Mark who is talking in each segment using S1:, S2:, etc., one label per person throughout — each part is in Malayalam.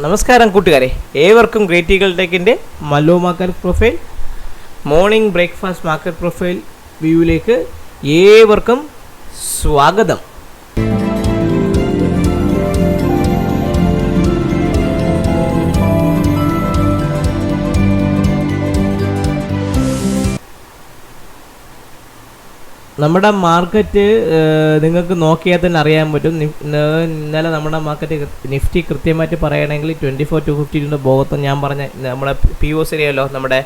S1: നമസ്കാരം കൂട്ടുകാരെ, ഏവർക്കും ഗ്രേറ്റ് ഈഗിൾ ടെക്കിൻ്റെ മല്ലോ market profile morning breakfast market profile വ്യൂവിലേക്ക് ഏവർക്കും സ്വാഗതം. നമ്മുടെ മാർക്കറ്റ് നിങ്ങൾക്ക് നോക്കിയാൽ തന്നെ അറിയാൻ പറ്റും. ഇന്നലെ നമ്മുടെ മാർക്കറ്റ് നിഫ്റ്റി കൃത്യമായിട്ട് പറയുകയാണെങ്കിൽ 24,250 ഭാഗത്ത് ഞാൻ പറഞ്ഞ നമ്മുടെ പി ഒ സി അറിയാമല്ലോ, നമ്മുടെ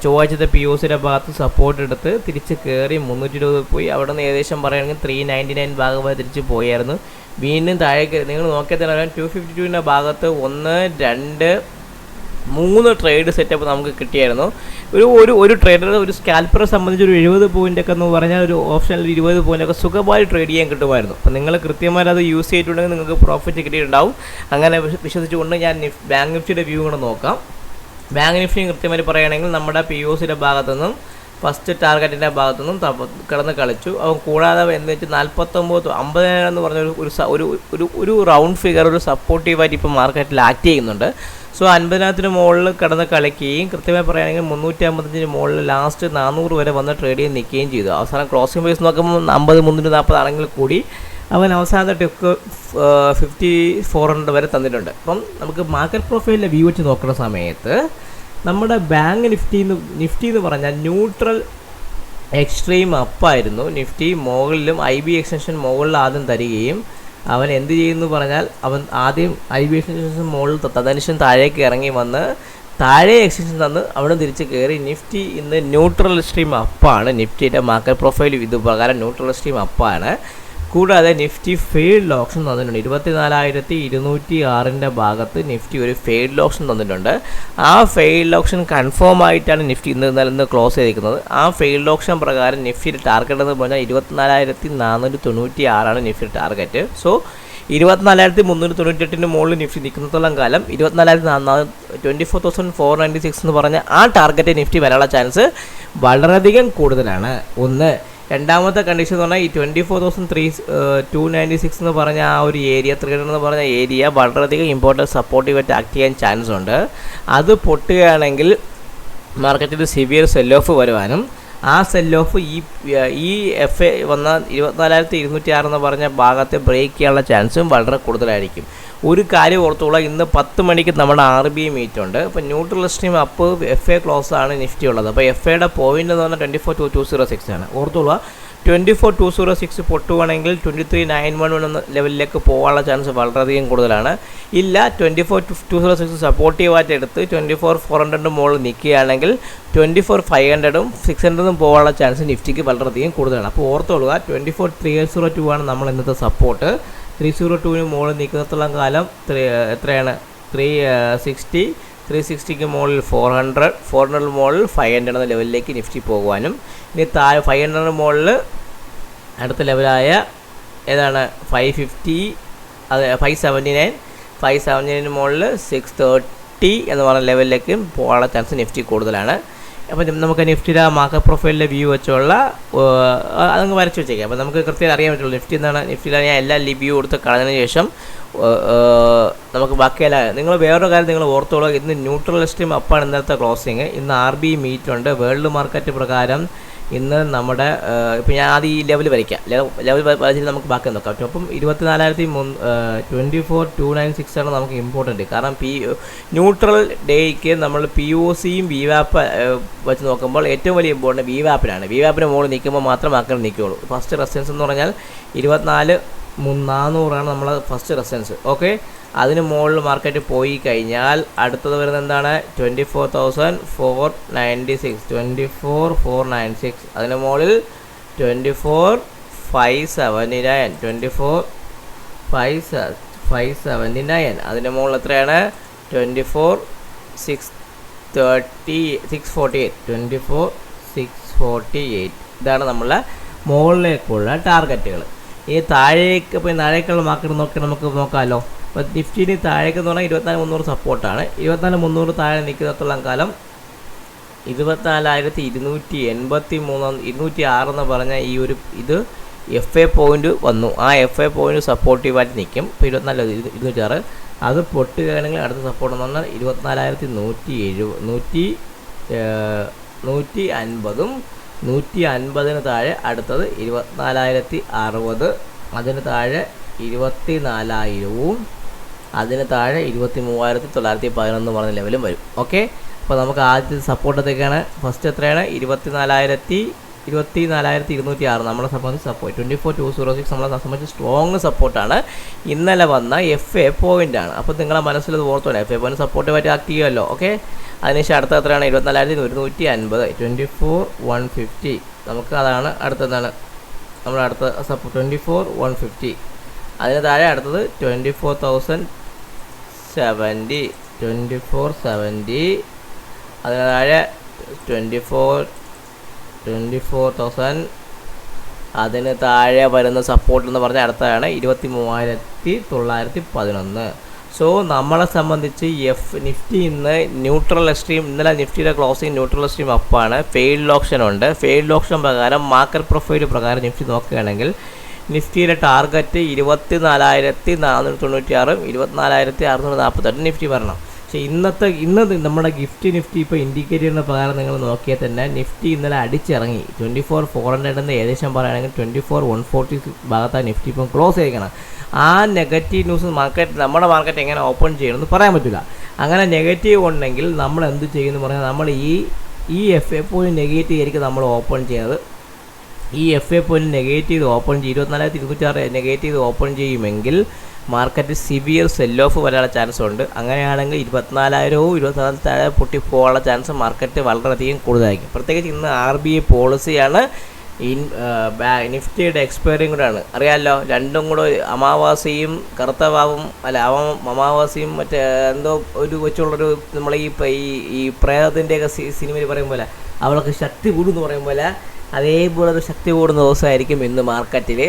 S1: ചൊവ്വാഴ്ചത്തെ പി ഒ സിയുടെ ഭാഗത്ത് സപ്പോർട്ട് എടുത്ത് തിരിച്ച് കയറി 320 പോയി. അവിടെ നിന്ന് ഏകദേശം പറയുകയാണെങ്കിൽ 399 ഭാഗമായി തിരിച്ച് പോയായിരുന്നു. വീണ്ടും താഴേക്ക് നിങ്ങൾ നോക്കിയാൽ തന്നെ അറിയാം 252ൻ്റെ ഭാഗത്ത് 1, 2, 3 ട്രേഡ് സെറ്റപ്പ് നമുക്ക് കിട്ടിയായിരുന്നു. ഒരു ട്രേഡർ, ഒരു സ്കാൽപ്പറെ സംബന്ധിച്ച് ഒരു 70 പോയിൻ്റൊക്കെ എന്ന് പറഞ്ഞാൽ ഒരു ഓപ്ഷനിൽ 20 പോയിൻ്റൊക്കെ സുഖമായി ട്രേഡ് ചെയ്യാൻ കിട്ടുമായിരുന്നു. അപ്പോൾ നിങ്ങൾ കൃത്യമായിട്ട് അത് യൂസ് ചെയ്തിട്ടുണ്ടെങ്കിൽ നിങ്ങൾക്ക് പ്രോഫിറ്റ് കിട്ടിയിട്ടുണ്ടാവും. അങ്ങനെ വിശ്വസിച്ചുകൊണ്ട് ഞാൻ ബാങ്ക് നിഫ്റ്റിയുടെ വ്യൂ കൂടെ നോക്കാം. ബാങ്ക് നിഫ്റ്റി കൃത്യമായിട്ട് പറയുകയാണെങ്കിൽ നമ്മുടെ പി ഒ സിയുടെ ഭാഗത്തുനിന്നും ഫസ്റ്റ് ടാർഗറ്റിൻ്റെ ഭാഗത്തുനിന്നും കിടന്ന് കളിച്ചു. അവൻ കൂടാതെ എന്ന് വെച്ചാൽ 49,50 എന്ന് പറഞ്ഞ ഒരു റൗണ്ട് ഫിഗർ ഒരു സപ്പോർട്ടീവായിട്ട് ഇപ്പോൾ മാർക്കറ്റിൽ ആക്ട് ചെയ്യുന്നുണ്ട്. സോ 50,000 മുകളിൽ കിടന്ന് കളിക്കുകയും കൃത്യമായി പറയുകയാണെങ്കിൽ 355 മുകളിൽ ലാസ്റ്റ് 400 വരെ വന്ന് ട്രേഡ് ചെയ്ത് നിൽക്കുകയും ചെയ്തു. അവസാനം ക്ലോസിംഗ് പ്രൈസ് നോക്കുമ്പോൾ 50, 340 ആണെങ്കിൽ കൂടി അവൻ അവസാനത്തെ ടിക്ക് 5,400 വരെ തന്നിട്ടുണ്ട്. അപ്പം നമുക്ക് മാർക്കറ്റ് പ്രൊഫൈലിൻ്റെ വ്യൂ വെച്ച് നോക്കുന്ന സമയത്ത് നമ്മുടെ ബാങ്ക് നിഫ്റ്റി എന്ന് പറഞ്ഞാൽ ന്യൂട്രൽ എക്സ്ട്രീം അപ്പായിരുന്നു. നിഫ്റ്റി മുകളിലും ഐ ബി എക്സ്റ്റൻഷൻ മുകളിൽ ആദ്യം തരികയും അവൻ എന്ത് ചെയ്യുന്നു പറഞ്ഞാൽ അവൻ ആദ്യം ഐ ബി എക്സ്റ്റൻഷൻ മുകളിൽ തദനുശേഷം താഴേക്ക് ഇറങ്ങി വന്ന് താഴെ എക്സ്റ്റൻഷൻ തന്ന് അവിടെ തിരിച്ച് കയറി. നിഫ്റ്റി ഇന്ന് ന്യൂട്രൽ സ്ട്രീം അപ്പാണ്. നിഫ്റ്റിയുടെ മാർക്കറ്റ് പ്രൊഫൈൽ ഇത് പ്രകാരം ന്യൂട്രൽ സ്ട്രീം അപ്പാണ്. കൂടാതെ നിഫ്റ്റി ഫെയ്ഡ് ഓപ്ഷൻ തന്നിട്ടുണ്ട്. 24,206ൻ്റെ ഭാഗത്ത് നിഫ്റ്റി ഒരു ഫെയ്ഡ് ഓപ്ഷൻ തന്നിട്ടുണ്ട്. ആ ഫെയ്ഡ് ഓപ്ഷൻ കൺഫേം ആയിട്ടാണ് നിഫ്റ്റി ഇന്ന് ക്ലോസ് ചെയ്തിരിക്കുന്നത്. ആ ഫെയ്ഡ് ഓപ്ഷൻ പ്രകാരം നിഫ്റ്റിയുടെ ടാർഗറ്റ് എന്ന് പറഞ്ഞാൽ 24,496 നിഫ്റ്റിയുടെ ടാർഗറ്റ്. സോ 24,398 മുകളിൽ നിഫ്റ്റി നിൽക്കുന്നത്തോളം കാലം 24,496 എന്ന് പറഞ്ഞ ആ ടാർഗറ്റ് നിഫ്റ്റി വരാനുള്ള ചാൻസ് വളരെയധികം കൂടുതലാണ്. ഒന്ന്. രണ്ടാമത്തെ കണ്ടീഷൻ എന്ന് പറഞ്ഞാൽ ഈ 24,296 എന്ന് പറഞ്ഞ ആ ഒരു ഏരിയ, 300 എന്ന് പറഞ്ഞ ഏരിയ വളരെയധികം ഇമ്പോർട്ടൻറ്റ് സപ്പോർട്ടീവായിട്ട് ആക്ട് ചെയ്യാൻ ചാൻസ് ഉണ്ട്. അത് പൊട്ടുകയാണെങ്കിൽ മാർക്കറ്റിൽ സിവിയർ സെൽ ഓഫ് വരുവാനും ആ സെൽ ഓഫ് ഈ എഫ് എ വന്ന 24,206 എന്ന് പറഞ്ഞ ഭാഗത്തെ ബ്രേക്ക് ചെയ്യാനുള്ള ചാൻസും വളരെ കൂടുതലായിരിക്കും. ഒരു കാര്യം ഓർത്തോളാം, ഇന്ന് 10 മണിക്ക് നമ്മുടെ RBI മീറ്റ് ഉണ്ട്. അപ്പോൾ neutral stream up F A close ആണ് നിഫ്റ്റി ഉള്ളത്. അപ്പോൾ എഫ് എയുടെ പോയിൻ്റ് എന്ന് പറഞ്ഞാൽ 24,206 ആണ്. ഓർത്തോളാം, 24,206 പൊട്ടുവാണെങ്കിൽ 23,911 എന്ന ലെവലിലേക്ക് പോകാനുള്ള ചാൻസ് വളരെയധികം കൂടുതലാണ്. ഇല്ല, 24,206 സപ്പോർട്ടീവായിട്ട് എടുത്ത് 24,400 മുകളിൽ നിൽക്കുകയാണെങ്കിൽ 24,500ഉം 600ഉം പോകാനുള്ള ചാൻസ് നിഫ്റ്റിക്ക് വളരെയധികം കൂടുതലാണ്. അപ്പോൾ ഓർത്തോളുക, 24,302 ആണ് നമ്മൾ ഇന്നത്തെ സപ്പോർട്ട്. 302ന് മുകളിൽ നിൽക്കുന്നിടത്തോളം കാലം എത്രയാണ് 360ക്ക് മുകളിൽ 400 മുകളിൽ 500 എന്ന ലെവലിലേക്ക് നിഫ്റ്റി പോകുവാനും ഇനി 500 മുകളിൽ അടുത്ത ലെവലായ ഏതാണ് 550, അത് 579 മുകളിൽ 630 എന്ന് പറഞ്ഞ ലെവലിലേക്ക് പോകാനുള്ള ചാൻസ് നിഫ്റ്റി കൂടുതലാണ്. അപ്പോൾ നമുക്ക് നിഫ്റ്റിയുടെ മാർക്കറ്റ് പ്രൊഫൈലിൻ്റെ വ്യൂ വെച്ചുള്ള അതങ്ങ് വരച്ച് വെച്ചേക്കാം. അപ്പോൾ നമുക്ക് കൃത്യമായി അറിയാൻ പറ്റുള്ളൂ നിഫ്റ്റി എന്താണ്. നിഫ്റ്റിയിലാണ് ഞാൻ എല്ലാ വ്യൂ കൊടുത്ത് കളഞ്ഞതിന് ശേഷം നമുക്ക് ബാക്കിയല്ല. നിങ്ങൾ വേറൊരു കാര്യം നിങ്ങൾ ഓർത്തോളൂ, ഇന്ന് ന്യൂട്രൽ സ്ട്രീം അപ്പാണ് ഇന്നത്തെ ക്ലോസിങ്. ഇന്ന് RBI മീറ്റ് ഉണ്ട്. വേൾഡ് മാർക്കറ്റ് പ്രകാരം ഇന്ന് നമ്മുടെ ഇപ്പോൾ ഞാൻ ആദ്യം ഈ ലെവൽ വരയ്ക്കാം. ലെവൽ വരച്ചിട്ട് നമുക്ക് ബാക്കി നോക്കാം. അപ്പം 24,296 ആണ് നമുക്ക് ഇമ്പോർട്ടൻറ്റ്. കാരണം ന്യൂട്രൽ ഡേയ്ക്ക് നമ്മൾ POC യും VWAP വെച്ച് നോക്കുമ്പോൾ ഏറ്റവും വലിയ ഇമ്പോർട്ടൻറ്റ് VWAPനാണ്. VWAPന് മുകളിൽ നിൽക്കുമ്പോൾ മാത്രം മാർക്കറ്റ് നിൽക്കുകയുള്ളൂ. ഫസ്റ്റ് റെസിസ്റ്റൻസ് എന്ന് പറഞ്ഞാൽ 24,400 നമ്മൾ ഫസ്റ്റ് റെസിസ്റ്റൻസ്. ഓക്കെ, അതിന് മുകളിൽ മാർക്കറ്റ് പോയി കഴിഞ്ഞാൽ അടുത്തത് വരുന്നത് എന്താണ് 24,496, 24,496. അതിന് മുകളിൽ 24,579, 24,579. അതിന് മുകളിൽ എത്രയാണ് 24,648, 24,648. ഇതാണ് നമ്മളെ മുകളിലേക്കുള്ള ടാർഗറ്റുകൾ. ഇനി താഴേക്ക് ഇപ്പോൾ താഴേക്കുള്ള മാർക്കറ്റ് നോക്കി നമുക്ക് നോക്കാമല്ലോ. അപ്പോൾ നിഫ്റ്റിന് താഴേക്ക് എന്ന് പറഞ്ഞാൽ 24,300 സപ്പോർട്ടാണ്. 24,300 താഴെ നിൽക്കുന്നിടത്തോളം കാലം 24,283, 206 എന്ന് പറഞ്ഞ ഈ ഒരു ഇത് FA പോയിൻ്റ് വന്നു. ആ FA പോയിൻ്റ് സപ്പോർട്ടീവായിട്ട് നിൽക്കും. ഇപ്പോൾ 24,206 അത് പൊട്ടുകയാണെങ്കിൽ അടുത്ത സപ്പോർട്ട് എന്ന് പറഞ്ഞാൽ 24,150 150 താഴെ അടുത്തത് 24,060, അതിന് താഴെ 24,000, അതിന് താഴെ 23,911 പറഞ്ഞ ലെവലും വരും. ഓക്കെ, അപ്പോൾ നമുക്ക് ആദ്യത്തെ സപ്പോർട്ടത്തേക്കാണ്. ഫസ്റ്റ് എത്രയാണ്? 24,206 നമ്മളെ സംബന്ധിച്ച് സപ്പോർട്ട്. 24,206 നമ്മളെ സംബന്ധിച്ച് സ്ട്രോങ് സപ്പോർട്ടാണ്. ഇന്നലെ വന്ന FA പോയിൻ്റാണ്. അപ്പോൾ നിങ്ങളെ മനസ്സിലത് ഓർത്തോളെ, FA പോയിൻ്റ് സപ്പോർട്ടുമായിട്ട് ആക്ട് ചെയ്യുമല്ലോ. ഓക്കെ, അതിനുശേഷം അടുത്ത എത്രയാണ്? 24,150, 24,150. നമുക്ക് അതാണ് അടുത്തതാണ് നമ്മുടെ അടുത്ത സപ്പോർട്ട്, 24,150. അതിന് താഴെ അടുത്തത് 24,070, 24,070. അതിന് താഴെ 24,000. അതിന് താഴെ വരുന്ന സപ്പോർട്ട് എന്ന് പറഞ്ഞാൽ അടുത്തതാണ് 23,911. സോ നമ്മളെ സംബന്ധിച്ച് നിഫ്റ്റി ഇന്ന് ന്യൂട്രൽ എക്സ്ട്രീം, ഇന്നലെ നിഫ്റ്റിയുടെ ക്ലോസിംഗ് ന്യൂട്രൽ എക്സ്ട്രീം അപ്പാണ്. ഫെയിൽഡ് ഓപ്ഷൻ ഉണ്ട്. ഫെയിൽഡ് ഓപ്ഷൻ പ്രകാരം മാർക്കറ്റ് പ്രൊഫൈൽ പ്രകാരം നിഫ്റ്റി നോക്കുകയാണെങ്കിൽ നിഫ്റ്റിയുടെ ടാർഗറ്റ് 24,496, 24,648 നിഫ്റ്റി വരണം. പക്ഷേ ഇന്ന് നമ്മുടെ നിഫ്റ്റി ഇപ്പോൾ ഇൻഡിക്കേറ്റ് ചെയ്യുന്ന പ്രകാരം നിങ്ങൾ നോക്കിയാൽ തന്നെ നിഫ്റ്റി ഇന്നലെ അടിച്ചിറങ്ങി. 24,400 എന്ന് ഏകദേശം പറയുകയാണെങ്കിൽ 24,140 ഭാഗത്താണ് നിഫ്റ്റി ഇപ്പം ക്ലോസ് ചെയ്യിക്കണം. ആ നെഗറ്റീവ് ന്യൂസ് നമ്മുടെ മാർക്കറ്റ് എങ്ങനെ ഓപ്പൺ ചെയ്യണമെന്ന് പറയാൻ പറ്റില്ല. അങ്ങനെ നെഗറ്റീവ് ഉണ്ടെങ്കിൽ നമ്മൾ എന്ത് ചെയ്യുമെന്ന് പറഞ്ഞാൽ നമ്മൾ ഈ FA പോയിന്റ് നെഗറ്റീവ് ആയിരിക്കും നമ്മൾ ഓപ്പൺ ചെയ്യുന്നത്. ഈ FA പോയിന്റ് നെഗറ്റീവ് ഓപ്പൺ ചെയ്യും, 24,206 നെഗറ്റീവ് ഓപ്പൺ ചെയ്യുമെങ്കിൽ മാർക്കറ്റ് സിവിയർ സെൽ ഓഫ് വരാനുള്ള ചാൻസ് ഉണ്ട്. അങ്ങനെയാണെങ്കിൽ 24,000 24,000 താഴെ പൊട്ടിപ്പോകാനുള്ള ചാൻസ് മാർക്കറ്റ് വളരെയധികം കൂടുതലായിരിക്കും. പ്രത്യേകിച്ച് ഇന്ന് RBI പോളിസിയാണ്, നിഫ്റ്റിയുടെ എക്സ്പയറിയും കൂടെയാണ്. അറിയാമല്ലോ, രണ്ടും കൂടെ അമാവാസിയും കറുത്തവാവും അമാവാസിയും മറ്റേ എന്തോ ഒരു വെച്ചുള്ളൊരു നമ്മൾ ഈ പ്രേതത്തിൻ്റെയൊക്കെ സിനിമയിൽ പറയും പോലെ അവൾക്ക് ശക്തി കൂടുമെന്ന് പറയും പോലെ അതേപോലെ ഒരു ശക്തി കൂടുന്ന ദിവസമായിരിക്കും ഇന്ന് മാർക്കറ്റിൽ.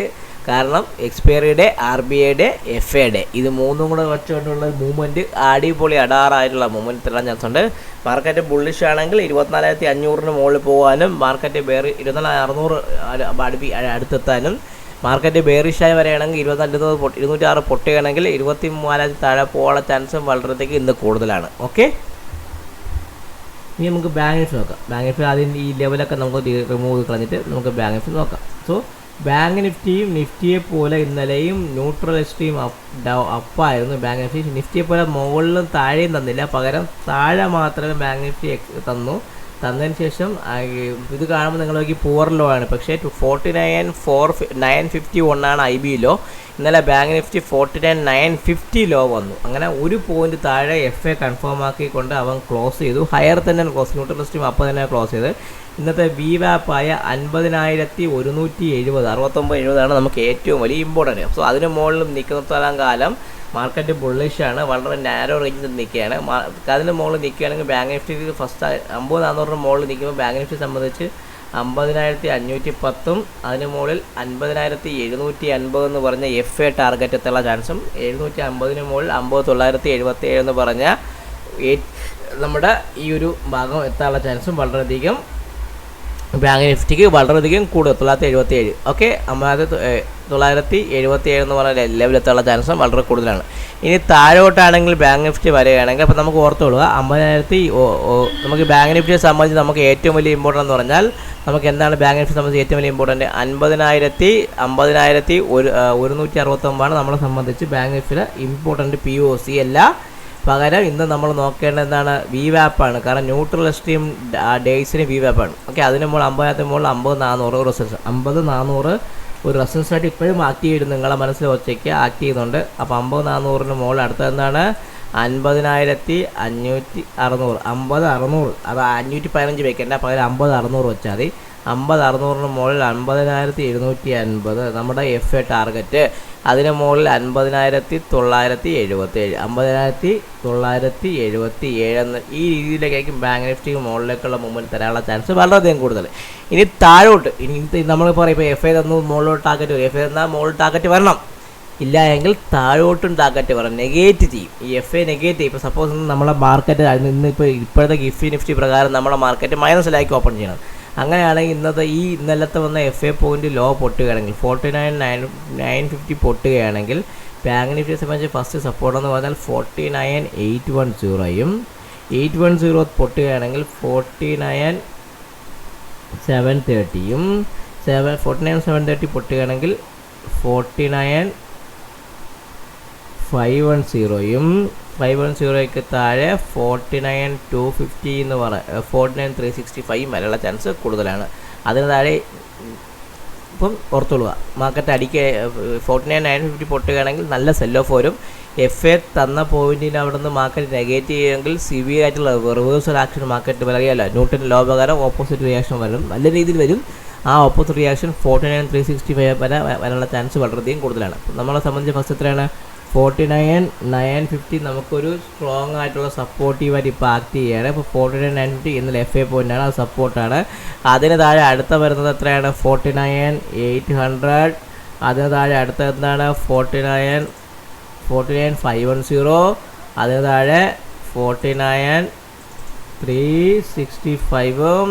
S1: കാരണം എക്സ്പയറിയുടെ, RBIയുടെ, FAയുടെ ഇത് മൂന്നും കൂടെ വെച്ചുകൊണ്ടുള്ള മൂവ്മെൻറ്റ് അടിപൊളി അടാറായിട്ടുള്ള മൂവ്മെൻറ്റ് തരാൻ ചാൻസ് ഉണ്ട്. മാർക്കറ്റ് ബുള്ളിഷ് ആണെങ്കിൽ 24,500 മുകളിൽ പോകാനും മാർക്കറ്റ് 24,600 അടുത്തെത്താനും, മാർക്കറ്റ് ബെയറിഷായി വരികയാണെങ്കിൽ 206 പൊട്ടുകയാണെങ്കിൽ 23,000 താഴെ പോകാനുള്ള ചാൻസും വളരെയധികം ഇന്ന് കൂടുതലാണ്. ഓക്കെ, ഇനി നമുക്ക് ബാങ്ക് നിഫ്റ്റി നോക്കാം. ബാങ്ക് നിഫ്റ്റി ആദ്യം ഈ ലെവലൊക്കെ നമുക്ക് റിമൂവ് കളഞ്ഞിട്ട് നമുക്ക് ബാങ്ക് നിഫ്റ്റി നോക്കാം. സോ ബാങ്ക് നിഫ്റ്റിയും നിഫ്റ്റിയെ പോലെ ഇന്നലെയും ന്യൂട്രൽ എക്സ്ട്രീം അപ്പായിരുന്നു ബാങ്ക് നിഫ്റ്റി. നിഫ്റ്റിയെ പോലെ മുകളിലും താഴെയും തന്നില്ല, പകരം താഴെ മാത്രമേ ബാങ്ക് നിഫ്റ്റി തന്നതിന് ശേഷം ഇത് കാണുമ്പോൾ നിങ്ങൾ നോക്കി പൂവർ ലോ ആണ്. പക്ഷേ 49,951 ആണ് IB ലോ. ഇന്നലെ ബാങ്ക് നിഫ്റ്റി 49,950 ലോ വന്നു. അങ്ങനെ ഒരു പോയിന്റ് താഴെ FA കൺഫേം ആക്കിക്കൊണ്ട് അവൻ ക്ലോസ് ചെയ്തു. ഹയർ തന്നെ ക്ലോസ്, ന്യൂട്രൽ സ്ട്രീം അപ്പം തന്നെ ക്ലോസ് ചെയ്ത് ഇന്നത്തെ VWAP-ആയ 50,170, 69-70 നമുക്ക് ഏറ്റവും വലിയ ഇമ്പോർട്ടൻറ്റ്. സോ അതിന് മുകളിലും നിൽക്കുന്നിടത്തോളം കാലം മാർക്കറ്റ് ബുള്ളിഷാണ്, വളരെ നാരോ റേഞ്ചിൽ നിൽക്കുകയാണ്. അതിന് മുകളിൽ നിൽക്കുകയാണെങ്കിൽ ബാങ്ക് നിഫ്റ്റി ഫസ്റ്റ് 50,400 മുകളിൽ നിൽക്കുമ്പോൾ ബാങ്ക് നിഫ്റ്റി സംബന്ധിച്ച് 50,510, അതിന് മുകളിൽ 50,750 എന്ന് പറഞ്ഞ FA ടാർഗറ്റ് എത്തുള്ള ചാൻസും, 750 മുകളിൽ 50,977 എന്ന് പറഞ്ഞ നമ്മുടെ ഈ ഒരു ഭാഗം എത്താനുള്ള ചാൻസും വളരെയധികം ബാങ്ക് നിഫ്റ്റിക്ക് വളരെയധികം കൂടുതൽ. 977, ഓക്കെ, 977 എന്ന് പറഞ്ഞ ലെവലെത്തുള്ള ചാൻസും വളരെ കൂടുതലാണ്. ഇനി താഴോട്ടാണെങ്കിൽ ബാങ്ക് നിഫ്റ്റി വരികയാണെങ്കിൽ അപ്പോൾ നമുക്ക് ഓർത്തുകൊള്ളുക 50,000 നമുക്ക് ബാങ്ക് നിഫ്റ്റിയെ സംബന്ധിച്ച് നമുക്ക് ഏറ്റവും വലിയ ഇമ്പോർട്ടൻ്റ് എന്ന് പറഞ്ഞാൽ നമുക്ക് എന്താണ് ബാങ്ക് നിഫ്റ്റി സംബന്ധിച്ച് ഏറ്റവും വലിയ ഇമ്പോർട്ടൻ്റ്? 50,169 നമ്മളെ സംബന്ധിച്ച് ബാങ്ക് നിഫ്റ്റിയുടെ ഇമ്പോർട്ടൻ്റ് POC അല്ല. പകരം ഇന്ന് നമ്മൾ നോക്കേണ്ടത് എന്താണ്? VWAP ആണ്. കാരണം ന്യൂട്രൽ എക്സ്ട്രീം ഡേയ്സിന് VWAP ആണ്. ഓക്കെ, അതിന് മുകളിൽ 50,000 മുകളിൽ 50,400 റെസിസ്റ്റൻസ്, 50,400 ഒരു റെസിസ്റ്റൻസായിട്ട് ഇപ്പോഴും ആക്റ്റീവ് ചെയ്ത് നിങ്ങളെ മനസ്സിൽ ഒച്ചയ്ക്ക് ആക്ട് ചെയ്യുന്നുണ്ട്. അപ്പോൾ 50,400 മുകളിൽ അടുത്ത എന്താണ്? 50,500, 50,600, അത് 515 വെക്കേണ്ട, പകരം 50,600 വെച്ചാൽ മതി. 50,600 മുകളിൽ 50,750 നമ്മുടെ FA ടാർഗറ്റ്. അതിന് മുകളിൽ 50,977, 50,977 എന്ന ഈ രീതിയിലേക്കായിരിക്കും ബാങ്ക് നിഫ്റ്റി മുകളിലേക്കുള്ള മൂവ്മെൻറ്റ് തരാനുള്ള ചാൻസ് വളരെയധികം കൂടുതൽ. ഇനി താഴോട്ട്, ഇനി നമ്മൾ പറയും ഇപ്പോൾ FA തന്നു മുകളിലോട്ട് ടാർഗറ്റ് വരും, FA തന്നാൽ മുകളിൽ ടാർഗറ്റ് വരണം, ഇല്ല എങ്കിൽ താഴോട്ടും ടാർഗറ്റ് വരണം, നെഗേറ്റ് ചെയ്യും. ഈ FA നെഗേറ്റ് ചെയ്യും. ഇപ്പോൾ സപ്പോസ് നമ്മളെ മാർക്കറ്റ് ഇന്നിപ്പോൾ ഇപ്പോഴത്തെ നിഫ്റ്റി പ്രകാരം നമ്മുടെ മാർക്കറ്റ് മൈനസിലാക്കി ഓപ്പൺ ചെയ്യണം. അങ്ങനെയാണെങ്കിൽ ഇന്നലത്തെ വന്ന FA പോയിന്റ് ലോ പൊട്ടുകയാണെങ്കിൽ 49,950 പൊട്ടുകയാണെങ്കിൽ ബാങ്ക് നിഫ്റ്റിയെ സംബന്ധിച്ച് ഫസ്റ്റ് സപ്പോർട്ട് എന്ന് പറഞ്ഞാൽ 49,810യും 810 പൊട്ടുകയാണെങ്കിൽ 49,730യും 49,730 പൊട്ടുകയാണെങ്കിൽ 49,510യും 510ക്ക് താഴെ 49,250 എന്ന് പറയാം 49,365 വരെയുള്ള ചാൻസ് കൂടുതലാണ്. അതിന് താഴെ ഇപ്പം ഓർത്തോളുക, മാർക്കറ്റ് അടിക്കുക 49,950 പൊട്ടുകയാണെങ്കിൽ നല്ല സെൽ ഓഫ് വരും. FA തന്ന പോയിന്റിന് അവിടെ നിന്ന് മാർക്കറ്റ് നെഗേറ്റ് ചെയ്യുമെങ്കിൽ സിവിയർ ആയിട്ടുള്ള റിവേഴ്സൽ ആക്ഷൻ മാർക്കറ്റ് വരികയല്ല. ന്യൂട്ടൺ ലോ പ്രകാരം ഓപ്പോസിറ്റ് റിയാക്ഷൻ വരും, നല്ല രീതിയിൽ വരും. ആ ഓപ്പോസിറ്റ് റിയാക്ഷൻ 49,365 വരെ വരാനുള്ള ചാൻസ് വളരെയധികം കൂടുതലാണ്. നമ്മളെ സംബന്ധിച്ച് ഫസ്റ്റ് എത്രയാണ് 49,950 നമുക്കൊരു സ്ട്രോങ് ആയിട്ടുള്ള സപ്പോർട്ടീവായിട്ട് ഇപ്പോൾ ആക്ട് ചെയ്യുകയാണ്. ഇപ്പോൾ 49,950 എന്നുള്ള FA പോയിൻ്റാണ്, അത് സപ്പോർട്ടാണ്. അതിന് താഴെ അടുത്ത വരുന്നത് എത്രയാണ് 49,800. അതിന് താഴെ അടുത്ത എന്താണ് 49,510. അതിന് താഴെ 49,365.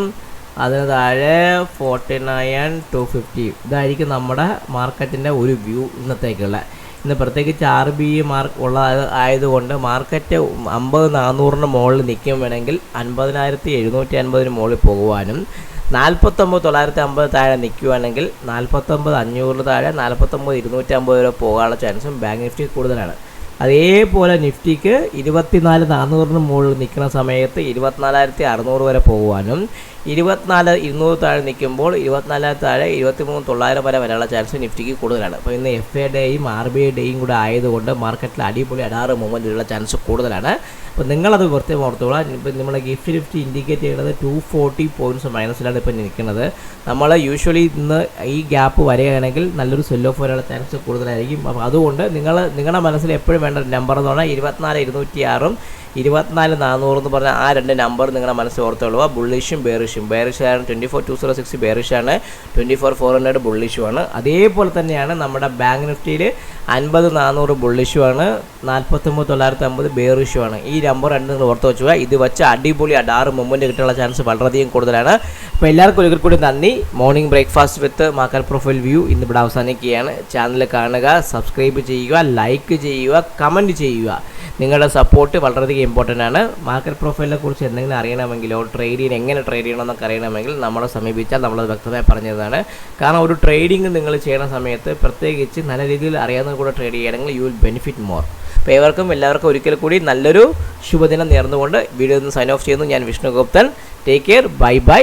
S1: അതിന് താഴെ 49,250. ഇതായിരിക്കും നമ്മുടെ മാർക്കറ്റിൻ്റെ ഒരു വ്യൂ ഇന്നത്തേക്കുള്ള. ഇന്ന് പ്രത്യേകിച്ച് RBI മാർക്ക് ഉള്ള ആയതുകൊണ്ട് മാർക്കറ്റ് 50,400 മുകളിൽ നിൽക്കും വേണമെങ്കിൽ 50,750 മുകളിൽ പോകുവാനും 49,950 താഴെ നിൽക്കുകയാണെങ്കിൽ 49,500 താഴെ 49,250 വരെ പോകാനുള്ള ചാൻസും ബാങ്ക് നിഫ്റ്റി കൂടുതലാണ്. അതേപോലെ നിഫ്റ്റിക്ക് 24,400 മുകളിൽ നിൽക്കുന്ന സമയത്ത് 24,600 വരെ പോകുവാനും 24,200 താഴെ നിൽക്കുമ്പോൾ 24,000 താഴെ 23,900 വരെ വരാനുള്ള ചാൻസ് നിഫ്റ്റിക്ക് കൂടുതലാണ്. അപ്പോൾ ഇന്ന് FA ഡേയും RBI ഡേയും കൂടെ ആയതുകൊണ്ട് മാർക്കറ്റിൽ അടിപൊളി അടാറ് മൂവ്മെൻറ്റുള്ള ചാൻസ് കൂടുതലാണ്. അപ്പോൾ നിങ്ങളത് പ്രത്യേകം ഓർത്തോളാം. ഇപ്പോൾ നമ്മളെ നിഫ്റ്റി ഇൻഡിക്കേറ്റ് ചെയ്യുന്നത് 240 പോയിൻറ്റ്സ് മൈനസിലാണ് ഇപ്പോൾ നിൽക്കുന്നത്. നമ്മൾ യൂഷ്വലി ഇന്ന് ഈ ഗ്യാപ്പ് വരികയാണെങ്കിൽ നല്ലൊരു സെൽ ഓഫ് വരാനുള്ള ചാൻസ് കൂടുതലായിരിക്കും. അപ്പോൾ അതുകൊണ്ട് നിങ്ങളുടെ മനസ്സിൽ എപ്പോഴും വേണ്ട നമ്പർ എന്ന് പറഞ്ഞാൽ 24,206 24,400 എന്ന് പറഞ്ഞാൽ ആ രണ്ട് നമ്പർ നിങ്ങളുടെ മനസ്സിൽ ഓർത്തുകൊള്ളുക. ബുള്ളിഷും ബെയറിഷാണ് 24,206 ബെയറിഷാണ്, 24,400 ബുള്ളിഷുമാണ്. അതേപോലെ തന്നെയാണ് നമ്മുടെ ബാങ്ക് നിഫ്റ്റിയിൽ 50,400 ബുള്ളിഷുമാണ്, 49,950 ബെയറിഷുമാണ്. ഈ നമ്പർ രണ്ട് നിങ്ങൾ ഓർത്ത് വെച്ചുക. ഇത് വെച്ച് അടിപൊളി അടാറ് മൊമെൻറ്റ് കിട്ടാനുള്ള ചാൻസ് വളരെയധികം കൂടുതലാണ്. അപ്പോൾ എല്ലാവർക്കും ഒരിക്കൽ കൂടി നന്ദി. മോർണിംഗ് ബ്രേക്ക്ഫാസ്റ്റ് വിത്ത് മാർക്കറ്റ് പ്രൊഫൈൽ വ്യൂ ഇന്നിവിടെ അവസാനിക്കുകയാണ്. ചാനൽ കാണുക, സബ്സ്ക്രൈബ് ചെയ്യുക, ലൈക്ക് ചെയ്യുക, കമൻറ്റ് ചെയ്യുക. നിങ്ങളുടെ സപ്പോർട്ട് വളരെയധികം ഇമ്പോർട്ടൻ്റ് ആണ്. മാർക്കറ്റ് പ്രൊഫൈലിനെ കുറിച്ച് എന്തെങ്കിലും അറിയണമെങ്കിലോ എങ്ങനെ ട്രേഡ് ചെയ്യണമെന്നൊക്കെ അറിയണമെങ്കിൽ നമ്മളെ സമീപിച്ചാൽ നമ്മളത് വ്യക്തമായി പറഞ്ഞതാണ്. കാരണം ഒരു ട്രേഡിങ് നിങ്ങൾ ചെയ്യുന്ന സമയത്ത് പ്രത്യേകിച്ച് നല്ല രീതിയിൽ അറിയാവുന്ന കൂടെ ട്രേഡ് ചെയ്യുകയാണെങ്കിൽ യു വിൽ ബെനിഫിറ്റ് മോർ. അപ്പോൾ എല്ലാവർക്കും ഒരിക്കൽ കൂടി നല്ലൊരു ശുഭദിനം നേർന്നുകൊണ്ട് വീഡിയോ ഒന്ന് സൈൻ ഓഫ് ചെയ്യുന്നു. ഞാൻ Vishnu Guptan. Take care, bye bye.